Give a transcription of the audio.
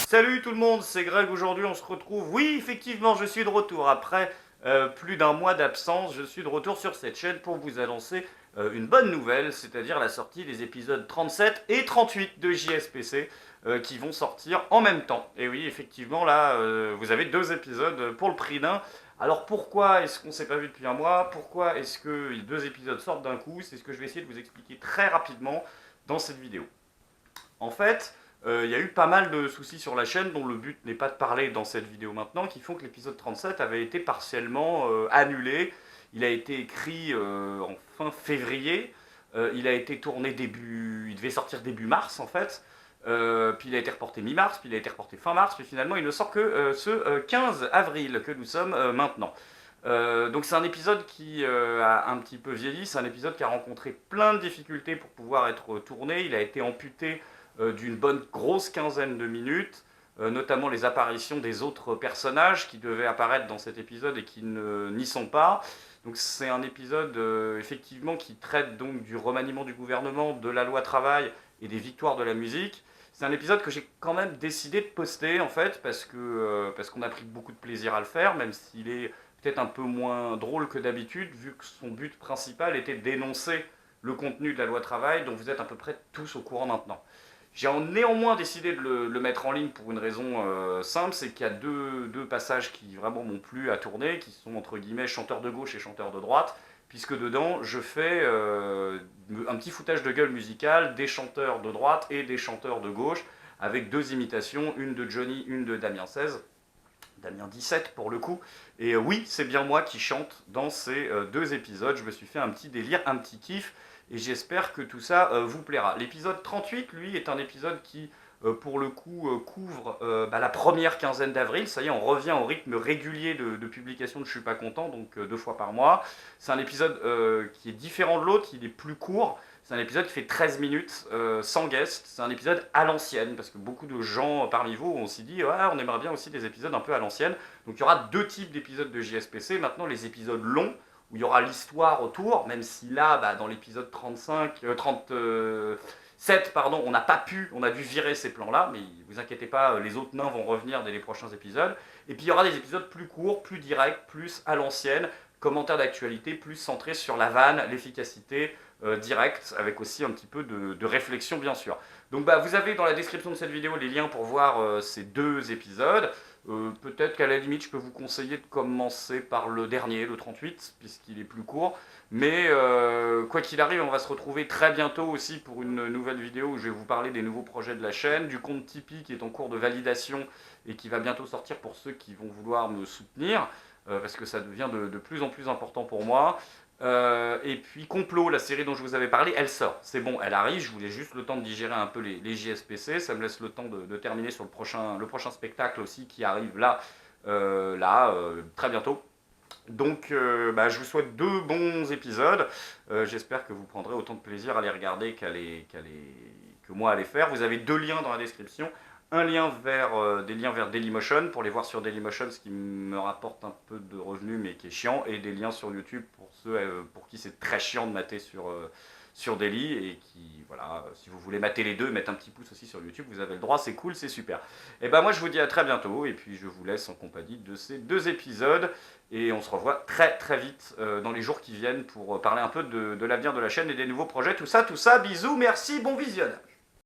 Salut tout le monde, c'est Greg. Aujourd'hui on se retrouve. Oui, effectivement, je suis de retour. Après plus d'un mois d'absence, je suis de retour sur cette chaîne pour vous annoncer une bonne nouvelle, c'est-à-dire la sortie des épisodes 37 et 38 de JSPC qui vont sortir en même temps. Et oui, effectivement, là, vous avez deux épisodes pour le prix d'un. Alors pourquoi est-ce qu'on ne s'est pas vu depuis un mois? Pourquoi est-ce que les deux épisodes sortent d'un coup? C'est ce que je vais essayer de vous expliquer très rapidement dans cette vidéo. En fait, il y a eu pas mal de soucis sur la chaîne dont le but n'est pas de parler dans cette vidéo maintenant, qui font que l'épisode 37 avait été partiellement annulé. Il a été écrit en fin février, il a été tourné il devait sortir début mars en fait, puis il a été reporté mi-mars, puis il a été reporté fin mars, puis finalement il ne sort que ce 15 avril que nous sommes maintenant. Donc c'est un épisode qui a un petit peu vieilli, c'est un épisode qui a rencontré plein de difficultés pour pouvoir être tourné, il a été amputé d'une bonne grosse quinzaine de minutes, notamment les apparitions des autres personnages qui devaient apparaître dans cet épisode et qui n'y sont pas. Donc c'est un épisode effectivement qui traite donc du remaniement du gouvernement, de la loi travail et des victoires de la musique. C'est un épisode que j'ai quand même décidé de poster en fait parce qu'on a pris beaucoup de plaisir à le faire, même s'il est peut-être un peu moins drôle que d'habitude, vu que son but principal était de dénoncer le contenu de la loi travail, dont vous êtes à peu près tous au courant maintenant. J'ai néanmoins décidé de le mettre en ligne pour une raison simple, c'est qu'il y a deux passages qui vraiment m'ont plu à tourner, qui sont entre guillemets chanteur de gauche et chanteur de droite, puisque dedans je fais un petit foutage de gueule musical des chanteurs de droite et des chanteurs de gauche, avec deux imitations, une de Johnny, une de Damien 16. Damien 17 pour le coup, et oui, c'est bien moi qui chante dans ces deux épisodes. Je me suis fait un petit délire, un petit kiff, et j'espère que tout ça vous plaira. L'épisode 38, lui, est un épisode qui, pour le coup, couvre la première quinzaine d'avril. Ça y est, on revient au rythme régulier de publication de Je suis pas content, donc 2 fois par mois. C'est un épisode qui est différent de l'autre, il est plus court. C'est un épisode qui fait 13 minutes, sans guest. C'est un épisode à l'ancienne, parce que beaucoup de gens parmi vous ont aussi dit ouais, on aimerait bien aussi des épisodes un peu à l'ancienne. Donc il y aura deux types d'épisodes de JSPC. Maintenant, les épisodes longs, où il y aura l'histoire autour, même si là, dans l'épisode 37, pardon, on a dû virer ces plans-là, mais vous inquiétez pas, les autres nains vont revenir dès les prochains épisodes. Et puis il y aura des épisodes plus courts, plus directs, plus à l'ancienne, commentaires d'actualité, plus centrés sur la vanne, l'efficacité directe, avec aussi un petit peu de réflexion bien sûr. Donc vous avez dans la description de cette vidéo les liens pour voir ces deux épisodes. Peut-être qu'à la limite, je peux vous conseiller de commencer par le dernier, le 38, puisqu'il est plus court. Mais quoi qu'il arrive, on va se retrouver très bientôt aussi pour une nouvelle vidéo où je vais vous parler des nouveaux projets de la chaîne, du compte Tipeee qui est en cours de validation et qui va bientôt sortir pour ceux qui vont vouloir me soutenir, parce que ça devient de plus en plus important pour moi. Et puis Complot, la série dont je vous avais parlé, elle sort. C'est bon, elle arrive, je voulais juste le temps de digérer un peu les JSPC, ça me laisse le temps de terminer sur le prochain spectacle aussi qui arrive là, très bientôt. Donc je vous souhaite deux bons épisodes, j'espère que vous prendrez autant de plaisir à les regarder que moi à les faire. Vous avez deux liens dans la description. Un lien des liens vers Dailymotion pour les voir sur Dailymotion, ce qui me rapporte un peu de revenus mais qui est chiant, et des liens sur YouTube pour ceux pour qui c'est très chiant de mater sur Daily, et qui, voilà, si vous voulez mater les deux, mettre un petit pouce aussi sur YouTube, vous avez le droit, c'est cool, c'est super. Et moi je vous dis à très bientôt, et puis je vous laisse en compagnie de ces deux épisodes, et on se revoit très très vite dans les jours qui viennent pour parler un peu de l'avenir de la chaîne et des nouveaux projets, tout ça, bisous, merci, bon visionnage.